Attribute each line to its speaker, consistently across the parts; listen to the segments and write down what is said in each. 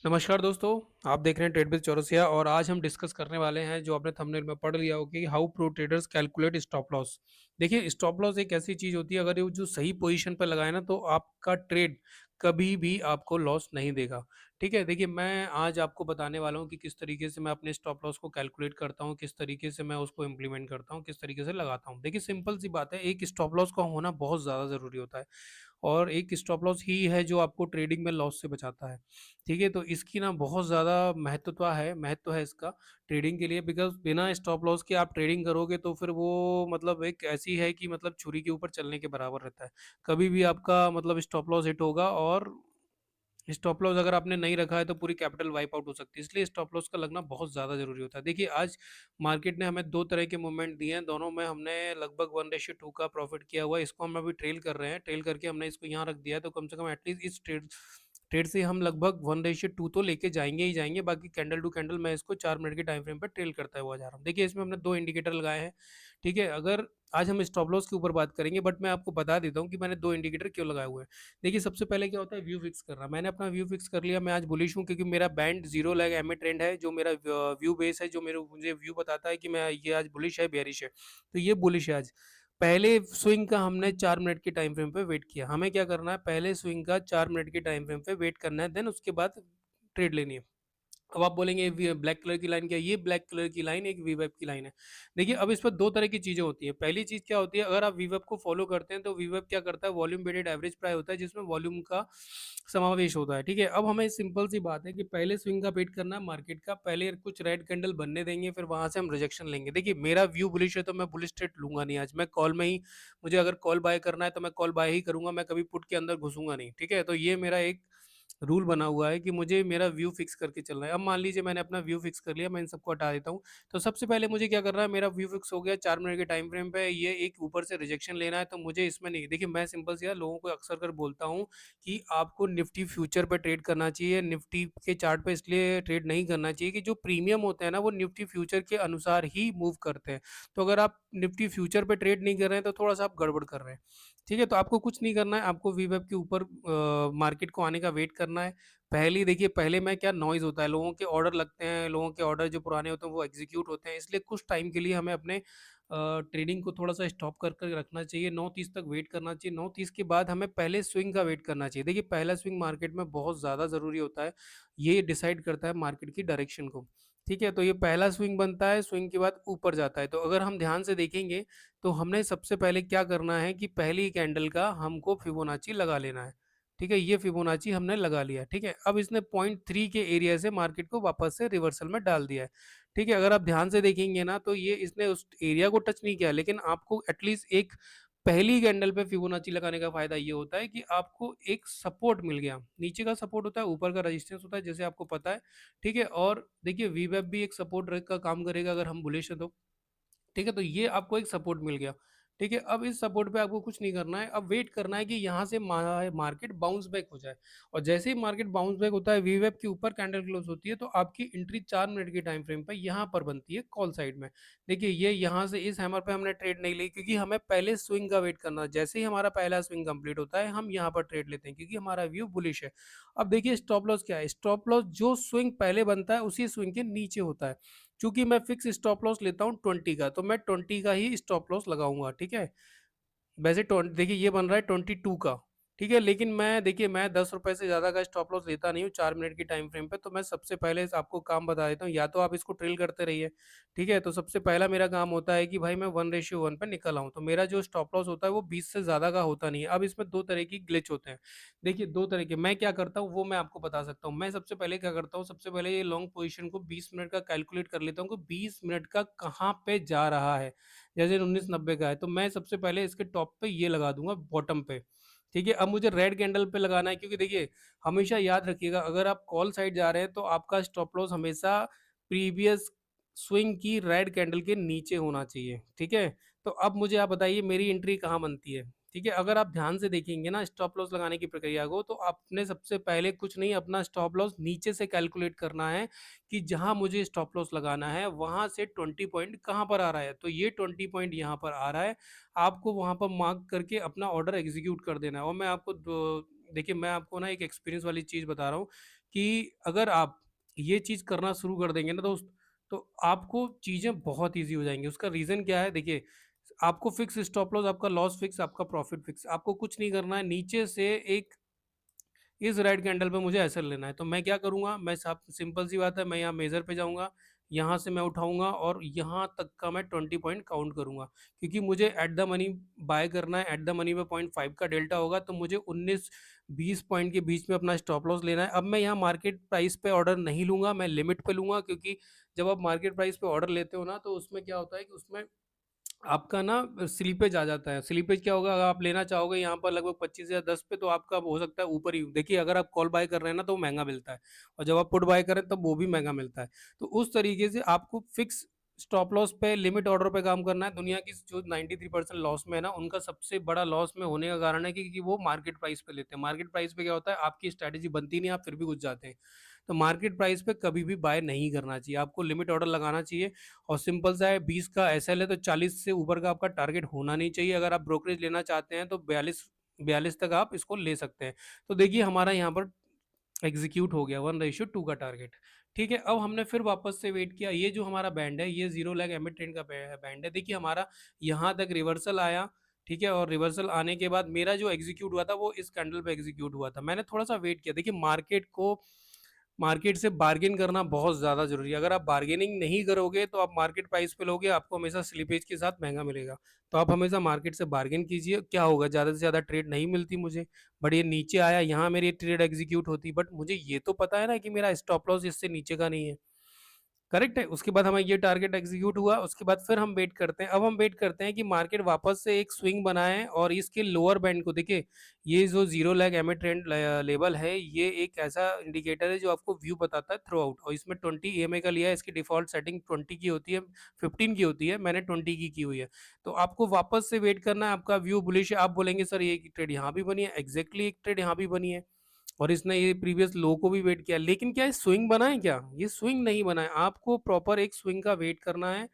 Speaker 1: नमस्कार दोस्तों, आप देख रहे हैं ट्रेड विद चौरसिया और आज हम डिस्कस करने वाले हैं जो आपने थंबनेल में पढ़ लिया हो कि how pro traders calculate stop loss. देखिए स्टॉप लॉस एक ऐसी चीज होती है, अगर ये जो सही पोजीशन पर लगाए ना तो आपका ट्रेड कभी भी आपको लॉस नहीं देगा। ठीक है, देखिए मैं आज आपको बताने वाला हूँ कि किस तरीके से मैं अपने स्टॉप लॉस को कैलकुलेट करता हूँ, किस तरीके से मैं उसको इम्प्लीमेंट करता हूँ, किस तरीके से लगाता हूँ। देखिए सिंपल सी बात है, एक स्टॉप लॉस का होना बहुत ज़्यादा ज़रूरी होता है और एक स्टॉप लॉस ही है जो आपको ट्रेडिंग में लॉस से बचाता है। ठीक है, तो इसकी ना बहुत ज़्यादा महत्व है इसका ट्रेडिंग के लिए, बिकॉज़ बिना स्टॉप लॉस के आप ट्रेडिंग करोगे तो फिर वो मतलब एक ऐसी है कि मतलब छुरी के ऊपर चलने के बराबर रहता है। कभी भी आपका मतलब स्टॉप लॉस हिट होगा और स्टॉप लॉस अगर आपने नहीं रखा है तो पूरी कैपिटल वाइप आउट हो सकती है, इसलिए स्टॉप लॉस का लगना बहुत ज़्यादा ज़रूरी होता है। देखिए आज मार्केट ने हमें 2 तरह के मूवमेंट दिए हैं, दोनों में हमने लगभग 1:2 का प्रॉफ़िट किया हुआ है। इसको हम अभी ट्रेल कर रहे हैं, ट्रेल करके हमने इसको यहाँ रख दिया है, तो कम से कम एटलीस्ट इस ट्रेड ट्रेड से हम लगभग 1:2 तो लेके जाएँगे ही जाएँगे, बाकी कैंडल टू कैंडल मैं इसको 4 मिनट के टाइम फ्रेम पे ट्रेल करता हुआ जा रहा हूँ। देखिए इसमें हमने 2 इंडिकेटर लगाए हैं, ठीक है? अगर आज हम स्टॉप लॉस के ऊपर बात करेंगे, बट मैं आपको बता देता हूँ कि मैंने 2 इंडिकेटर क्यों लगाए हुए हैं। देखिए सबसे पहले क्या होता है, व्यू फिक्स करना। मैंने अपना व्यू फिक्स कर लिया, मैं आज बुलिश हूँ क्योंकि मेरा बैंड 0 लैग एमए ट्रेंड है, जो मेरा व्यू बेस है, जो मेरे मुझे व्यू बताता है कि मैं ये आज बुलिश है, बेयरिश है। तो ये बुलिश है आज। पहले स्विंग का हमने 4 मिनट के टाइम फ्रेम पे वेट किया। हमें क्या करना है, पहले स्विंग का 4 मिनट के टाइम फ्रेम पे वेट करना है, देन उसके बाद ट्रेड लेनी है। अब आप बोलेंगे ब्लैक कलर की लाइन क्या है? ये ब्लैक कलर की लाइन एक वीवेब की लाइन है। देखिए अब इस पर दो तरह की चीजें होती है। पहली चीज क्या होती है, अगर आप वीवेब को फॉलो करते हैं तो वीवेब क्या करता है, वॉल्यूम वेटेड एवरेज प्राइस होता है जिसमें वॉल्यूम का समावेश होता है। ठीक है, अब हमें सिंपल सी बात है कि पहले स्विंग का वेट करना है मार्केट का, पहले कुछ रेड कैंडल बनने देंगे, फिर वहां से हम रिजेक्शन लेंगे। देखिए मेरा व्यू बुलिश है तो मैं बुलिश ट्रेड लूंगा नहीं आज, मैं कॉल में ही, मुझे अगर कॉल बाय करना है तो मैं कॉल बाय ही करूंगा, मैं कभी पुट के अंदर घुसूंगा नहीं। ठीक है, तो ये मेरा एक रूल बना हुआ है कि मुझे मेरा व्यू फिक्स करके चलना है। अब मान लीजिए मैंने अपना व्यू फिक्स कर लिया, मैं इन सबको हटा देता हूँ। तो सबसे पहले मुझे क्या करना है, मेरा व्यू फिक्स हो गया 4 मिनट के टाइम फ्रेम पे, ये एक ऊपर से रिजेक्शन लेना है, तो मुझे इसमें नहीं, देखिए मैं सिंपल से यार लोगों को अक्सर कर बोलता हूँ कि आपको निफ्टी फ्यूचर पे ट्रेड करना चाहिए, निफ्टी के चार्ट पे इसलिए ट्रेड नहीं करना चाहिए कि जो प्रीमियम होते हैं ना वो निफ्टी फ्यूचर के अनुसार ही मूव करते हैं। तो अगर आप निफ्टी फ्यूचर पे ट्रेड नहीं कर रहे हैं तो थोड़ा सा आप गड़बड़ कर रहे हैं। ठीक है, तो आपको कुछ नहीं करना है, आपको वीवेब के ऊपर मार्केट को आने का वेट करना है। पहली देखिए, पहले में क्या नॉइज़ होता है, लोगों के ऑर्डर लगते हैं, लोगों के ऑर्डर जो पुराने होते हैं वो एग्ज़ीक्यूट होते हैं, इसलिए कुछ टाइम के लिए हमें अपने ट्रेडिंग को थोड़ा-सा स्टॉप कर कर रखना चाहिए, 9:30 तक वेट करना चाहिए, 9:30 के बाद हमें पहले स्विंग का वेट करना चाहिए। देखिए पहला स्विंग मार्केट में बहुत ज़्यादा ज़रूरी होता है, ये डिसाइड करता है मार्केट की डायरेक्शन को। ठीक है, तो ये पहला स्विंग बनता है, स्विंग के बाद ऊपर जाता है, तो अगर हम ध्यान से देखेंगे, तो हमने सबसे पहले क्या करना है कि पहली कैंडल का हमको फिबोनाची लगा लेना है। ठीक है, ये फिबोनाची हमने लगा लिया। ठीक है, अब इसने 0.3 के एरिया से मार्केट को वापस से रिवर्सल में डाल दिया है। ठीक है, अगर आप ध्यान से देखेंगे ना तो ये इसने उस एरिया को टच नहीं किया, लेकिन आपको एटलीस्ट एक पहली कैंडल पे फिबोनाची लगाने का फायदा ये होता है कि आपको एक सपोर्ट मिल गया। नीचे का सपोर्ट होता है, ऊपर का रेजिस्टेंस होता है, जैसे आपको पता है। ठीक है, और देखिए वीवेब भी एक सपोर्ट का काम करेगा अगर हम बुलिश है तो। ठीक है, तो ये आपको एक सपोर्ट मिल गया। ठीक है, अब इस सपोर्ट पे आपको कुछ नहीं करना है, अब वेट करना है कि यहाँ से मार्केट बाउंस बैक हो जाए। और जैसे ही मार्केट बाउंस बैक होता है, वीवेब के ऊपर कैंडल क्लोज होती है, तो आपकी एंट्री 4 मिनट के टाइम फ्रेम पे यहाँ पर बनती है कॉल साइड में। देखिए ये यहाँ से इस हैमर पे हमने ट्रेड नहीं ली, क्योंकि हमें पहले स्विंग का वेट करना है। जैसे ही हमारा पहला स्विंग कंप्लीट होता है, हम यहाँ पर ट्रेड लेते हैं क्योंकि हमारा व्यू बुलिश है। अब देखिए स्टॉप लॉस क्या है, स्टॉप लॉस जो स्विंग पहले बनता है उसी स्विंग के नीचे होता है। चूंकि मैं फिक्स स्टॉप लॉस लेता हूँ 20 का, तो मैं 20 का ही स्टॉप लॉस लगाऊंगा। ठीक है, वैसे देखिए ये बन रहा है 22 का। ठीक है, लेकिन मैं देखिए मैं 10 रुपए से ज़्यादा का स्टॉप लॉस लेता नहीं हूँ 4 मिनट की टाइम फ्रेम पे, तो मैं सबसे पहले आपको काम बता देता हूँ, या तो आप इसको ट्रेल करते रहिए। ठीक है, तो सबसे पहला मेरा काम होता है कि भाई मैं 1:1 पे निकल आऊँ, तो मेरा जो स्टॉप लॉस होता है वो 20 से ज़्यादा का होता नहीं है। अब इसमें दो तरह की ग्लिच होते हैं। देखिए दो तरह के, मैं क्या करता हूँ वो मैं आपको बता सकता हूँ। मैं सबसे पहले क्या करता हूँ, सबसे पहले ये लॉन्ग पोजिशन को 20 मिनट का कैलकुलेट कर लेता हूँ कि 20 मिनट का कहाँ पे जा रहा है। जैसे 1990 का है, तो मैं सबसे पहले इसके टॉप पे ये लगा दूंगा, बॉटम पे। ठीक है, अब मुझे रेड कैंडल पे लगाना है, क्योंकि देखिए हमेशा याद रखिएगा, अगर आप कॉल साइड जा रहे हैं तो आपका स्टॉप लॉस हमेशा प्रीवियस स्विंग की रेड कैंडल के नीचे होना चाहिए। ठीक है, तो अब मुझे आप बताइए मेरी एंट्री कहाँ बनती है। ठीक है, अगर आप ध्यान से देखेंगे ना स्टॉप लॉस लगाने की प्रक्रिया को, तो आपने सबसे पहले कुछ नहीं, अपना स्टॉप लॉस नीचे से कैलकुलेट करना है कि जहां मुझे स्टॉप लॉस लगाना है वहां से 20 पॉइंट कहां पर आ रहा है, तो ये 20 पॉइंट यहां पर आ रहा है। आपको वहां पर मार्क करके अपना ऑर्डर एग्जीक्यूट कर देना है। और मैं आपको देखिए मैं आपको ना एक एक्सपीरियंस वाली चीज बता रहा हूँ कि अगर आप ये चीज़ करना शुरू कर देंगे ना दोस्त, तो आपको चीज़ें बहुत ईज़ी हो जाएँगी। उसका रीज़न क्या है? देखिए, आपको फिक्स स्टॉप लॉस, आपका लॉस फिक्स, आपका प्रॉफ़िट फिक्स। आपको कुछ नहीं करना है, नीचे से एक इस रेड कैंडल पे मुझे ऐसे लेना है, तो मैं क्या करूँगा, मैं साब सिंपल सी बात है, मैं यहाँ मेजर पे जाऊँगा, यहाँ से मैं उठाऊँगा और यहाँ तक का मैं 20 पॉइंट काउंट करूँगा, क्योंकि मुझे एट द मनी बाय करना है। एट द मनी में 0.5 का डेल्टा होगा, तो मुझे 19-20 पॉइंट के बीच में अपना स्टॉप लॉस लेना है। अब मैं यहाँ मार्केट प्राइस पे ऑर्डर नहीं लूँगा, मैं लिमिट पे लूँगा, क्योंकि जब आप मार्केट प्राइस पे ऑर्डर लेते हो ना, तो उसमें क्या होता है कि उसमें आपका ना स्लीपेज आ जाता है। स्लीपेज क्या होगा, अगर आप लेना चाहोगे यहाँ पर लगभग 25 या 10 पे, तो आपका हो सकता है ऊपर ही। देखिए, अगर आप कॉल बाय कर रहे हैं ना, तो वो महँगा मिलता है, और जब आप पुट बाय कर रहे हैं तब वो भी महँगा मिलता है। तो उस तरीके से आपको फिक्स स्टॉप लॉस पे, लिमिट ऑर्डर पे काम करना है। दुनिया की जो 93% लॉस में है ना, उनका सबसे बड़ा लॉस में होने का कारण है कि वो मार्केट प्राइस पे लेते हैं। मार्केट प्राइस पे क्या होता है, आपकी स्ट्रैटेजी बनती नहीं, आप फिर भी घुस जाते हैं। तो मार्केट प्राइस पे कभी भी बाय नहीं करना चाहिए, आपको लिमिट ऑर्डर लगाना चाहिए। और सिंपल सा है, 20 का एसएल है तो 40 से ऊपर का आपका टारगेट होना नहीं चाहिए। अगर आप ब्रोकरेज लेना चाहते हैं तो 42 तक आप इसको ले सकते हैं। तो देखिए, हमारा यहाँ पर एग्जीक्यूट हो गया 1:2 का टारगेट। ठीक है, अब हमने फिर वापस से वेट किया। ये जो हमारा बैंड है, ये 0 लैग एमिट ट्रेंड का बैंड है। देखिए, हमारा यहाँ तक रिवर्सल आया। ठीक है, और रिवर्सल आने के बाद मेरा जो एग्जीक्यूट हुआ था वो इस कैंडल पे एग्जीक्यूट हुआ था। मैंने थोड़ा सा वेट किया। देखिए, मार्केट से बार्गेन करना बहुत ज़्यादा ज़रूरी है। अगर आप बार्गेनिंग नहीं करोगे तो आप मार्केट प्राइस पे लोगे, आपको हमेशा स्लिपेज के साथ महँगा मिलेगा। तो आप हमेशा मार्केट से बार्गेन कीजिए। क्या होगा, ज़्यादा से ज़्यादा ट्रेड नहीं मिलती मुझे, बट ये नीचे आया, यहाँ मेरी ट्रेड एग्जीक्यूट होती, बट मुझे ये तो पता है ना कि मेरा स्टॉप लॉस इससे नीचे का नहीं है। करेक्ट है। उसके बाद हमें ये टारगेट एग्जीक्यूट हुआ, उसके बाद फिर हम वेट करते हैं। अब हम वेट करते हैं कि मार्केट वापस से एक स्विंग बनाए और इसके लोअर बैंड को देखिए। ये जो zero lag MA trend level है, ये एक ऐसा इंडिकेटर है जो आपको व्यू बताता है थ्रू आउट, और इसमें 20 ईएमए का लिया है। इसकी डिफॉल्ट सेटिंग 20 की होती है, 15 की होती है, मैंने 20 की हुई है। तो आपको वापस से वेट करना है। आपका व्यू बुलिश है, आप बोलेंगे सर ये ट्रेड यहाँ भी बनी है, एग्जैक्टली एक ट्रेड यहाँ भी बनी है, और इसने ये प्रीवियस लो को भी वेट किया, लेकिन क्या ये स्विंग बना है? क्या ये स्विंग नहीं बना है? आपको प्रॉपर एक स्विंग का वेट करना है,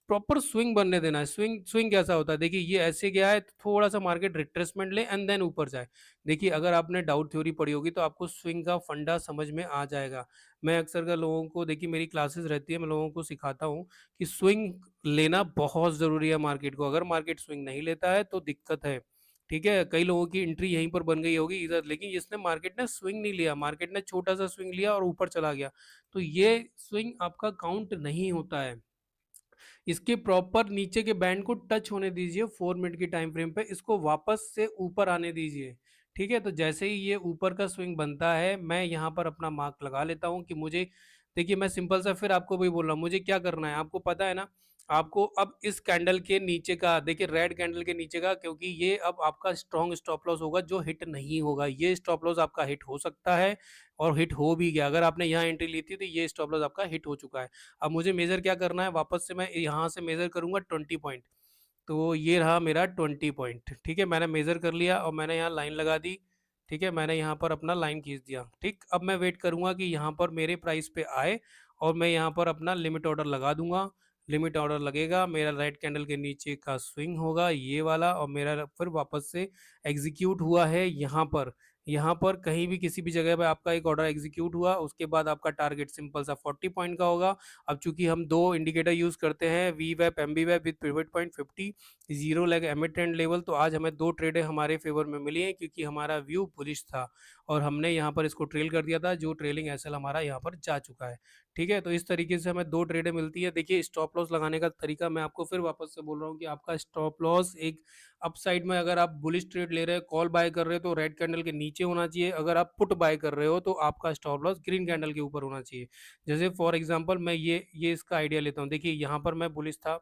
Speaker 1: प्रॉपर स्विंग बनने देना है। स्विंग स्विंग कैसा होता है, देखिए ये ऐसे गया है, तो थोड़ा सा मार्केट रिट्रेसमेंट ले एंड देन ऊपर जाए। देखिए, अगर आपने डाउट थ्योरी पढ़ी होगी तो आपको स्विंग का फंडा समझ में आ जाएगा। मैं अक्सर का लोगों को, देखिए मेरी क्लासेस रहती है, मैं लोगों को सिखाता हूँ कि स्विंग लेना बहुत जरूरी है मार्केट को। अगर मार्केट स्विंग नहीं लेता है तो दिक्कत है। ठीक है, कई लोगों की एंट्री यहीं पर बन गई होगी इधर, लेकिन इसने मार्केट ने स्विंग नहीं लिया, मार्केट ने छोटा सा स्विंग लिया और ऊपर चला गया, तो ये स्विंग आपका काउंट नहीं होता है। इसके प्रॉपर नीचे के बैंड को टच होने दीजिए 4 मिनट की टाइम फ्रेम पे, इसको वापस से ऊपर आने दीजिए। ठीक है, तो जैसे ही ये ऊपर का स्विंग बनता है, मैं यहाँ पर अपना मार्क लगा लेता हूँ कि मुझे, देखिए मैं सिंपल सा फिर आपको वही बोल रहा हूँ, मुझे क्या करना है आपको पता है ना। आपको अब इस कैंडल के नीचे का, देखिए रेड कैंडल के नीचे का, क्योंकि ये अब आपका स्ट्रॉन्ग स्टॉप लॉस होगा जो हिट नहीं होगा। ये स्टॉप लॉस आपका हिट हो सकता है और हिट हो भी गया। अगर आपने यहाँ एंट्री ली थी तो ये स्टॉप लॉस आपका हिट हो चुका है। अब मुझे मेजर क्या करना है, वापस से मैं यहाँ से मेजर करूंगा 20 पॉइंट। तो ये रहा मेरा 20 पॉइंट। ठीक है, मैंने मेजर कर लिया और मैंने यहाँ लाइन लगा दी। ठीक है, मैंने यहाँ पर अपना लाइन खींच दिया। ठीक, अब मैं वेट करूंगा कि यहाँ पर मेरे प्राइस पे आए और मैं यहाँ पर अपना लिमिट ऑर्डर लगा दूंगा। लिमिट ऑर्डर लगेगा, मेरा रेड कैंडल के नीचे का स्विंग होगा ये वाला, और मेरा फिर वापस से एग्जीक्यूट हुआ है यहाँ पर। यहाँ पर कहीं भी किसी भी जगह पे आपका एक ऑर्डर एग्जीक्यूट हुआ, उसके बाद आपका टारगेट सिंपल सा 40 पॉइंट का होगा। अब चूंकि हम दो इंडिकेटर यूज करते हैं, V web M B web with pivot point 50, zero lag emit trend level, तो आज हमें दो ट्रेडें हमारे फेवर में मिली हैं, क्योंकि हमारा व्यू बुलिश था और हमने यहाँ पर इसको ट्रेल कर दिया था, जो ट्रेलिंग एसएल हमारा यहाँ पर जा चुका है। ठीक है, तो इस तरीके से हमें दो ट्रेडें मिलती है। देखिए, स्टॉप लॉस लगाने का तरीका मैं आपको फिर वापस से बोल रहा हूँ कि आपका स्टॉप लॉस एक अपसाइड में, अगर आप बुलिश ट्रेड ले रहे हैं, कॉल बाय कर रहे हो, तो रेड कैंडल के नीचे होना चाहिए। अगर आप पुट बाय कर रहे हो तो आपका स्टॉप लॉस ग्रीन कैंडल के ऊपर होना चाहिए। जैसे फॉर एग्जांपल मैं ये इसका आइडिया लेता हूँ। देखिए, यहाँ पर मैं बुलिश था।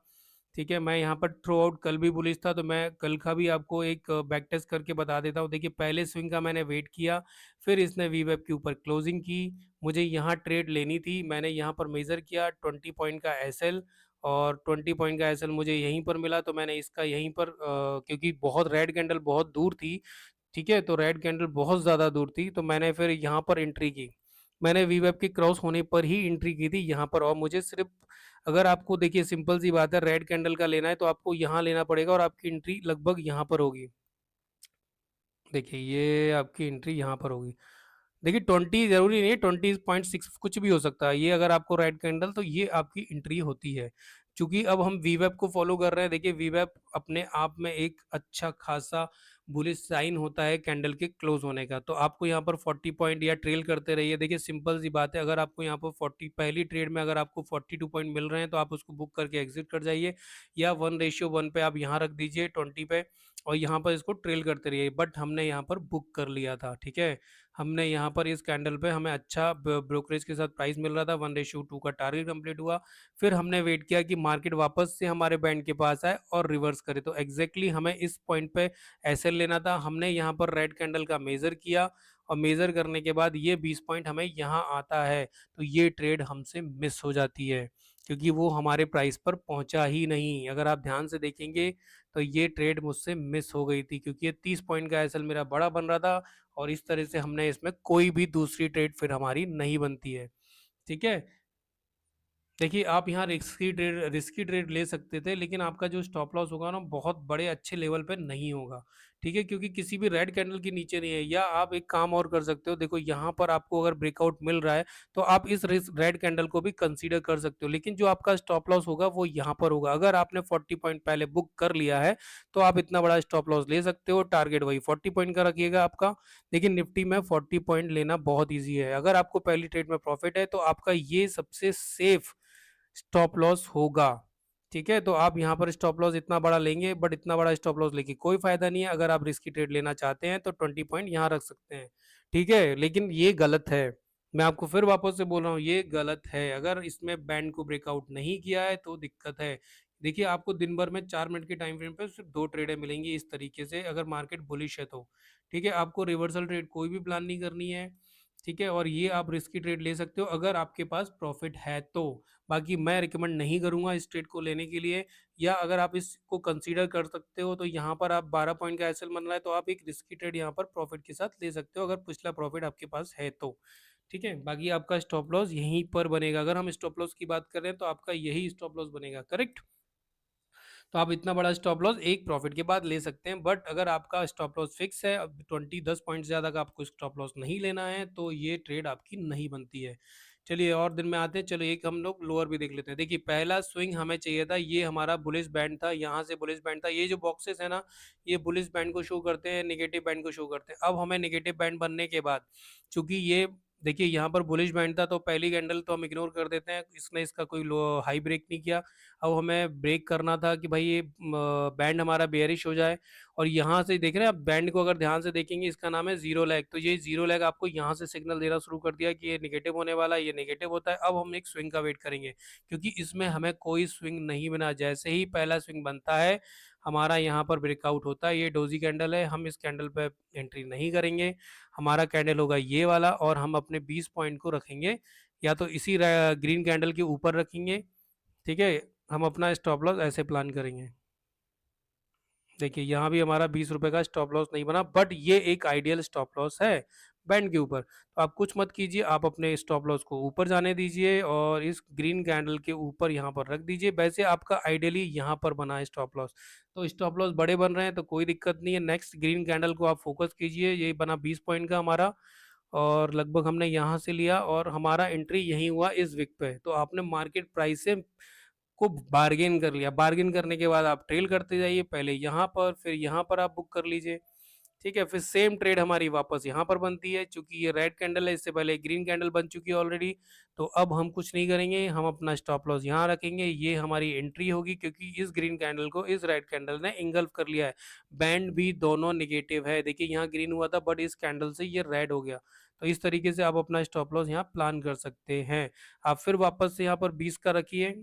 Speaker 1: ठीक है, मैं यहाँ पर थ्रू आउट कल भी बुलिश था, तो मैं कल का भी आपको एक बैक टेस्ट करके बता देता हूँ। देखिए, पहले स्विंग का मैंने वेट किया, फिर इसने वी वेब के ऊपर क्लोजिंग की। मुझे यहाँ ट्रेड लेनी थी, मैंने यहाँ पर मेजर किया 20 पॉइंट का एसएल, और 20 पॉइंट का एसएल मुझे यहीं पर मिला, तो मैंने इसका यहीं पर क्योंकि बहुत रेड कैंडल बहुत दूर थी। ठीक है, तो रेड कैंडल बहुत ज़्यादा दूर थी, तो मैंने फिर यहाँ पर एंट्री की। मैंने वी वेब के क्रॉस होने पर ही एंट्री की थी यहाँ पर, और मुझे सिर्फ, अगर आपको देखिए सिंपल सी बात है, रेड कैंडल का लेना है तो आपको यहाँ लेना पड़ेगा और आपकी एंट्री लगभग यहाँ पर होगी। देखिए, ये आपकी एंट्री यहाँ पर होगी। देखिए 20 ज़रूरी नहीं है, 20.6 कुछ भी हो सकता है। ये अगर आपको रेड कैंडल तो ये आपकी एंट्री होती है। चूँकि अब हम वीवैप को फ़ॉलो कर रहे हैं, देखिए वीवैप अपने आप में एक अच्छा खासा बुलिश साइन होता है कैंडल के क्लोज़ होने का। तो आपको यहाँ पर 40 पॉइंट या ट्रेल करते रहिए। देखिए सिंपल सी बात है, अगर आपको यहाँ पर 40 पहली ट्रेड में अगर आपको 42 पॉइंट मिल रहे हैं तो आप उसको बुक करके एग्ज़िट कर जाइए, या 1:1 पे आप यहाँ रख दीजिए 20 पे, और यहाँ पर इसको ट्रेल करते रहिए। बट हमने यहाँ पर बुक कर लिया था, ठीक है? हमने यहाँ पर इस कैंडल पे हमें अच्छा ब्रोकरेज के साथ प्राइस मिल रहा था, 1:2 का टारगेट कंप्लीट हुआ। फिर हमने वेट किया कि मार्केट वापस से हमारे बैंड के पास आए और रिवर्स करे, तो एग्जैक्टली हमें इस पॉइंट पे एसएल लेना था। हमने यहाँ पर रेड कैंडल का मेजर किया, और मेजर करने के बाद ये 20 पॉइंट हमें यहाँ आता है, तो ये ट्रेड हमसे मिस हो जाती है, क्योंकि वो हमारे प्राइस पर पहुंचा ही नहीं। अगर आप ध्यान से देखेंगे तो ये ट्रेड मुझसे मिस हो गई थी, क्योंकि ये 30 पॉइंट का एसएल मेरा बड़ा बन रहा था, और इस तरह से हमने इसमें कोई भी दूसरी ट्रेड फिर हमारी नहीं बनती है, ठीक है? देखिए, आप यहाँ रिस्की ट्रेड ले सकते थे, लेकिन आपका जो स्टॉप लॉस होगा ना, बहुत बड़े अच्छे लेवल पे नहीं होगा, ठीक है? क्योंकि किसी भी रेड कैंडल के नीचे नहीं है। या आप एक काम और कर सकते हो, देखो यहाँ पर आपको अगर ब्रेकआउट मिल रहा है, तो आप इस रेड कैंडल को भी कंसीडर कर सकते हो, लेकिन जो आपका स्टॉप लॉस होगा वो यहाँ पर होगा। अगर आपने 40 पॉइंट पहले बुक कर लिया है, तो आप इतना बड़ा स्टॉप लॉस ले सकते हो। टारगेट वही 40 पॉइंट का रखिएगा आपका, लेकिन निफ्टी में 40 पॉइंट लेना बहुत ईजी है। अगर आपको पहली ट्रेड में प्रॉफिट है, तो आपका ये सबसे सेफ स्टॉप लॉस होगा, ठीक है? तो आप यहाँ पर स्टॉप लॉस इतना बड़ा लेंगे, बट इतना बड़ा स्टॉप लॉस लेके कोई फायदा नहीं है। अगर आप रिस्की ट्रेड लेना चाहते हैं तो 20 पॉइंट यहाँ रख सकते हैं, ठीक है? लेकिन ये गलत है, मैं आपको फिर वापस से बोल रहा हूँ, ये गलत है। अगर इसमें बैंड को ब्रेकआउट नहीं किया है तो दिक्कत है। देखिए, आपको दिन भर में 4 मिनट के टाइम फ्रेम पे सिर्फ 2 ट्रेडें मिलेंगी इस तरीके से, अगर मार्केट बुलिश है तो, ठीक है? आपको रिवर्सल ट्रेड कोई भी प्लान नहीं करनी है, ठीक है? और ये आप रिस्की ट्रेड ले सकते हो अगर आपके पास प्रॉफिट है तो। बाकी मैं रिकमेंड नहीं करूंगा इस ट्रेड को लेने के लिए। या अगर आप इसको कंसीडर कर सकते हो, तो यहाँ पर आप 12 पॉइंट का एसएल बन रहा है, तो आप एक रिस्की ट्रेड यहाँ पर प्रॉफिट के साथ ले सकते हो, अगर पिछला प्रॉफिट आपके पास है तो, ठीक है? बाकी आपका स्टॉप लॉस यहीं पर बनेगा। अगर हम स्टॉप लॉस की बात कर रहे हैं तो आपका यही स्टॉप लॉस बनेगा, करेक्ट? तो आप इतना बड़ा स्टॉप लॉस एक प्रॉफिट के बाद ले सकते हैं। बट अगर आपका स्टॉप लॉस फिक्स है, अब 10 पॉइंट ज़्यादा का आपको स्टॉप लॉस नहीं लेना है, तो ये ट्रेड आपकी नहीं बनती है। चलिए और दिन में आते हैं। चलो एक हम लोग लोअर भी देख लेते हैं। देखिए, पहला स्विंग हमें चाहिए था, ये हमारा बुलिश बैंड था, यहाँ से बुलिश बैंड था। ये जो बॉक्सेस है ना, ये बुलिश बैंड को शो करते हैं, नेगेटिव बैंड को शो करते हैं। अब हमें नेगेटिव बैंड बनने के बाद, चूंकि ये देखिए यहाँ पर बुलिश बैंड था, तो पहली कैंडल तो हम इग्नोर कर देते हैं, इसने इसका कोई लो हाई ब्रेक नहीं किया। अब हमें ब्रेक करना था कि भाई ये बैंड हमारा बेयरिश हो जाए, और यहाँ से देख रहे हैं आप बैंड को, अगर ध्यान से देखेंगे इसका नाम है जीरो लैग। तो ये जीरो लैग आपको यहाँ से सिग्नल देना शुरू कर दिया कि ये नेगेटिव होने वाला है, ये नेगेटिव होता है। अब हम एक स्विंग का वेट करेंगे, क्योंकि इसमें हमें कोई स्विंग नहीं बना। जैसे ही पहला स्विंग बनता है, हमारा यहाँ पर ब्रेकआउट होता है। ये डोजी कैंडल है, हम इस कैंडल पे एंट्री नहीं करेंगे। हमारा कैंडल होगा ये वाला, और हम अपने 20 पॉइंट को रखेंगे या तो इसी ग्रीन कैंडल के ऊपर रखेंगे, ठीक है? हम अपना स्टॉप लॉस ऐसे प्लान करेंगे। देखिए यहाँ भी हमारा 20 रुपए का स्टॉप लॉस नहीं बना, बट ये एक आइडियल स्टॉप लॉस है बैंड के ऊपर। तो आप कुछ मत कीजिए, आप अपने स्टॉप लॉस को ऊपर जाने दीजिए, और इस ग्रीन कैंडल के ऊपर यहाँ पर रख दीजिए। वैसे आपका आइडियली यहाँ पर बना है स्टॉप लॉस, तो स्टॉप लॉस बड़े बन रहे हैं तो कोई दिक्कत नहीं है। नेक्स्ट ग्रीन कैंडल को आप फोकस कीजिए, ये बना 20 पॉइंट का हमारा, और लगभग हमने यहाँ से लिया, और हमारा एंट्री यहीं हुआ इस विक पे। तो आपने मार्केट प्राइस से को बार्गेन कर लिया। बार्गेन करने के बाद आप ट्रेल करते जाइए, पहले यहाँ पर, फिर यहाँ पर आप बुक कर लीजिए, ठीक है? फिर सेम ट्रेड हमारी वापस यहाँ पर बनती है, क्योंकि ये रेड कैंडल है, इससे पहले ग्रीन कैंडल बन चुकी है ऑलरेडी। तो अब हम कुछ नहीं करेंगे, हम अपना स्टॉप लॉस यहाँ रखेंगे, ये हमारी एंट्री होगी, क्योंकि इस ग्रीन कैंडल को इस रेड कैंडल ने इंगल्फ कर लिया है। बैंड भी दोनों निगेटिव है, देखिए यहाँ ग्रीन हुआ था, बट इस कैंडल से ये रेड हो गया। तो इस तरीके से आप अपना स्टॉप लॉस यहाँ प्लान कर सकते हैं। आप फिर वापस से यहाँ पर 20 का रखिए,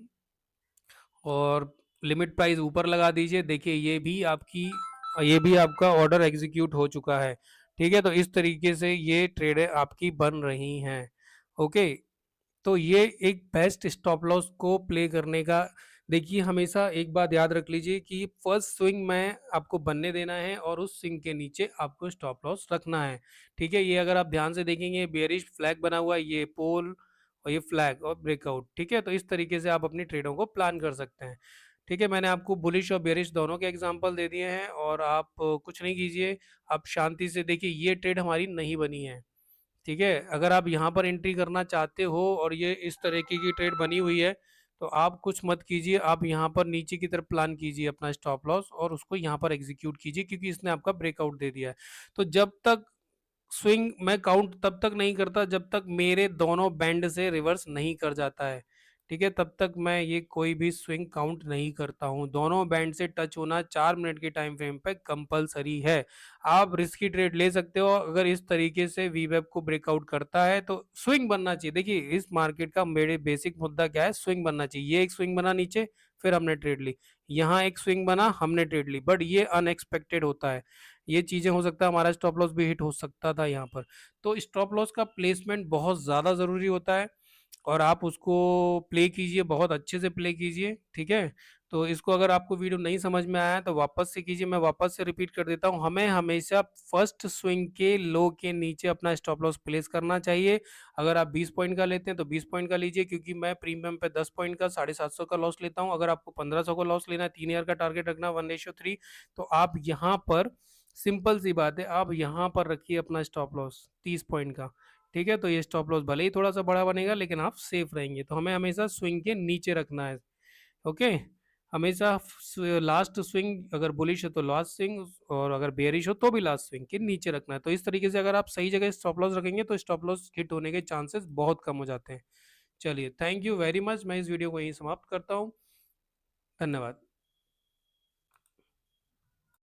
Speaker 1: और लिमिट प्राइस ऊपर लगा दीजिए। देखिए ये भी आपका ऑर्डर एग्जीक्यूट हो चुका है, ठीक है? तो इस तरीके से ये ट्रेडें आपकी बन रही हैं, ओके? तो ये एक बेस्ट स्टॉप लॉस को प्ले करने का, देखिए हमेशा एक बात याद रख लीजिए कि फर्स्ट स्विंग में आपको बनने देना है, और उस स्विंग के नीचे आपको स्टॉप लॉस रखना है, ठीक है? ये अगर आप ध्यान से देखेंगे, बेयरिश फ्लैग बना हुआ है, ये पोल और ये फ्लैग और ब्रेकआउट, ठीक है? तो इस तरीके से आप अपनी ट्रेडों को प्लान कर सकते हैं, ठीक है? मैंने आपको बुलिश और बेयरिश दोनों के एग्जांपल दे दिए हैं, और आप कुछ नहीं कीजिए, आप शांति से देखिए, ये ट्रेड हमारी नहीं बनी है, ठीक है? अगर आप यहाँ पर एंट्री करना चाहते हो और ये इस तरीके की ट्रेड बनी हुई है, तो आप कुछ मत कीजिए, आप यहाँ पर नीचे की तरफ प्लान कीजिए अपना स्टॉप लॉस और उसको यहाँ पर एग्ज़ीक्यूट कीजिए, क्योंकि इसने आपका ब्रेकआउट दे दिया है। तो जब तक स्विंग मैं काउंट तब तक नहीं करता जब तक मेरे दोनों बैंड से रिवर्स नहीं कर जाता है, ठीक है? तब तक मैं ये कोई भी स्विंग काउंट नहीं करता हूँ। दोनों बैंड से टच होना 4 मिनट के टाइम फ्रेम पे कंपल्सरी है। आप रिस्की ट्रेड ले सकते हो, अगर इस तरीके से वीवेब को ब्रेकआउट करता है तो स्विंग बनना चाहिए। देखिए, इस मार्केट का मेरे बेसिक मुद्दा क्या है, स्विंग बनना चाहिए। ये एक स्विंग बना नीचे, फिर हमने ट्रेड ली। यहाँ एक स्विंग बना, हमने ट्रेड ली, बट ये अनएक्सपेक्टेड होता है। ये चीज़ें हो सकता है, हमारा स्टॉप लॉस भी हिट हो सकता था यहाँ पर। तो स्टॉप लॉस का प्लेसमेंट बहुत ज़्यादा ज़रूरी होता है और आप उसको प्ले कीजिए, बहुत अच्छे से प्ले कीजिए, ठीक है? तो इसको अगर आपको वीडियो नहीं समझ में आया है तो वापस से कीजिए, मैं वापस से रिपीट कर देता हूँ। हमें हमेशा फर्स्ट स्विंग के लो के नीचे अपना स्टॉप लॉस प्लेस करना चाहिए। अगर आप 20 पॉइंट का लेते हैं तो 20 पॉइंट का लीजिए, क्योंकि मैं प्रीमियम पे 10 पॉइंट का 750 का लॉस लेता हूँ। अगर आपको 1500 का लॉस लेना है, 3 ईयर का टारगेट रखना है 1:3, तो आप यहाँ पर सिंपल सी बात है, आप यहाँ पर रखिए अपना स्टॉप लॉस 30 पॉइंट का, ठीक है? तो ये स्टॉप लॉस भले ही थोड़ा सा बड़ा बनेगा लेकिन आप सेफ रहेंगे। तो हमें हमेशा स्विंग के नीचे रखना है, ओके? हमेशा लास्ट स्विंग अगर बुलिश है तो लास्ट स्विंग, और अगर बेयरिश हो तो भी लास्ट स्विंग के नीचे रखना है। तो इस तरीके से अगर आप सही जगह स्टॉप लॉस रखेंगे तो स्टॉप लॉस हिट होने के चांसेस बहुत कम हो जाते हैं। चलिए, थैंक यू वेरी मच। मैं इस वीडियो को यहीं समाप्त करता हूँ। धन्यवाद।